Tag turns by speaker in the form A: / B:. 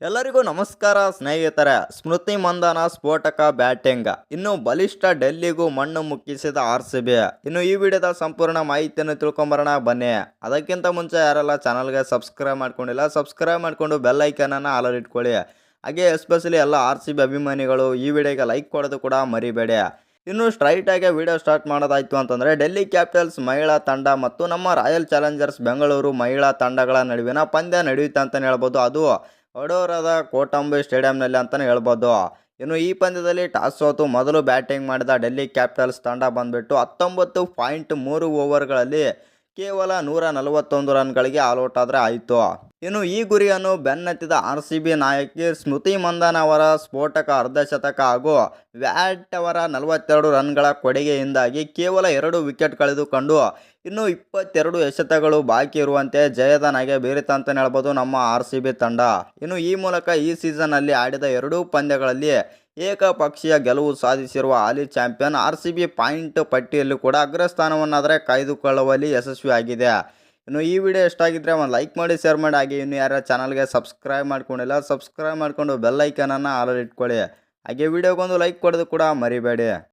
A: ಎಲ್ಲರಿಗೂ ನಮಸ್ಕಾರ ಸ್ನೇಹಿತರೆ. ಸ್ಮೃತಿ ಮಂದನ ಸ್ಫೋಟಕ ಬ್ಯಾಟಿಂಗ್, ಇನ್ನು ಬಲಿಷ್ಠ ಡೆಲ್ಲಿಗೂ ಮಣ್ಣು ಮುಕ್ಕಿಸಿದ RCB. ಇನ್ನು ಈ ವಿಡಿಯೋದ ಸಂಪೂರ್ಣ ಮಾಹಿತಿಯನ್ನು ತಿಳ್ಕೊಂಬರೋಣ ಬನ್ನಿ. ಅದಕ್ಕಿಂತ ಮುಂಚೆ ಯಾರೆಲ್ಲ ಚಾನಲ್ಗೆ ಸಬ್ಸ್ಕ್ರೈಬ್ ಮಾಡ್ಕೊಂಡಿಲ್ಲ, ಸಬ್ಸ್ಕ್ರೈಬ್ ಮಾಡಿಕೊಂಡು ಬೆಲ್ ಐಕನನ್ನು ಆಲ್ ಇಟ್ಕೊಳ್ಳಿ. ಹಾಗೆ ಎಸ್ಪೆಷಲಿ ಎಲ್ಲ RCB ಅಭಿಮಾನಿಗಳು ಈ ವಿಡಿಯೋಗೆ ಲೈಕ್ ಕೊಡೋದು ಕೂಡ ಮರಿಬೇಡಿ. ಇನ್ನು ಸ್ಟ್ರೈಟಾಗಿ ವಿಡಿಯೋ ಸ್ಟಾರ್ಟ್ ಮಾಡೋದಾಯ್ತು ಅಂತಂದರೆ, ಡೆಲ್ಲಿ ಕ್ಯಾಪಿಟಲ್ಸ್ ಮಹಿಳಾ ತಂಡ ಮತ್ತು ನಮ್ಮ ರಾಯಲ್ ಚಾಲೆಂಜರ್ಸ್ ಬೆಂಗಳೂರು ಮಹಿಳಾ ತಂಡಗಳ ನಡುವಿನ ಪಂದ್ಯ ನಡೆಯುತ್ತೆ ಅಂತಲೇ ಹೇಳ್ಬೋದು. ಅದು ವಡೋದರಾದ ಕೋಟಂಬೆ ಸ್ಟೇಡಿಯಂನಲ್ಲಿ ಅಂತಲೇ ಹೇಳ್ಬೋದು. ಇನ್ನು ಈ ಪಂದ್ಯದಲ್ಲಿ ಟಾಸ್ ಸೋತು ಮೊದಲು ಬ್ಯಾಟಿಂಗ್ ಮಾಡಿದ ಡೆಲ್ಲಿ ಕ್ಯಾಪಿಟಲ್ಸ್ ತಂಡ ಬಂದುಬಿಟ್ಟು 19.3 ಓವರ್ಗಳಲ್ಲಿ ಕೇವಲ 141 ರನ್ಗಳಿಗೆ ಆಲ್ಔಟ್ ಆದರೆ ಆಯಿತು. ಇನ್ನು ಈ ಗುರಿಯನ್ನು ಬೆನ್ನತ್ತಿದ RCB ನಾಯಕಿ ಸ್ಮೃತಿ ಮಂದನ್ ಅವರ ಸ್ಫೋಟಕ ಅರ್ಧಶತಕ ಹಾಗೂ ವ್ಯಾಟ್ ಅವರ 42 ರನ್ಗಳ ಕೊಡುಗೆಯಿಂದಾಗಿ ಕೇವಲ 2 ವಿಕೆಟ್ ಕಳೆದುಕೊಂಡು ಇನ್ನು 22 ಎಸೆತಗಳು ಬಾಕಿ ಇರುವಂತೆ ಜಯದ ನಗೆ ಬೀರಿತಂತಲೇ ಹೇಳ್ಬೋದು ನಮ್ಮ RCB ತಂಡ. ಇನ್ನು ಈ ಮೂಲಕ ಈ ಸೀಸನ್ನಲ್ಲಿ ಆಡಿದ 2 ಪಂದ್ಯಗಳಲ್ಲಿ ಏಕಪಕ್ಷೀಯ ಗೆಲುವು ಸಾಧಿಸಿರುವ ಹಾಲಿ ಚಾಂಪಿಯನ್ RCB ಪಾಯಿಂಟ್ ಪಟ್ಟಿಯಲ್ಲಿ ಕೂಡ ಅಗ್ರಸ್ಥಾನವನ್ನಾದರೆ ಕಾಯ್ದುಕೊಳ್ಳುವಲ್ಲಿ ಯಶಸ್ವಿಯಾಗಿದೆ. ಇನ್ನು ಈ ವಿಡಿಯೋ ಇಷ್ಟಾಗಿದ್ದರೆ ಒಂದು ಲೈಕ್ ಮಾಡಿ, ಶೇರ್ ಮಾಡಿ. ಹಾಗೆ ಇನ್ನು ಯಾರ ಚಾನಲ್ಗೆ ಸಬ್ಸ್ಕ್ರೈಬ್ ಮಾಡ್ಕೊಂಡಿಲ್ಲ, ಸಬ್ಸ್ಕ್ರೈಬ್ ಮಾಡಿಕೊಂಡು ಬೆಲ್ ಐಕನನ್ನು ಆಲ್ ಇಟ್ಕೊಳ್ಳಿ. ಹಾಗೆ ವಿಡಿಯೋಗೊಂದು ಲೈಕ್ ಕೊಡೋದು ಕೂಡ ಮರಿಬೇಡಿ.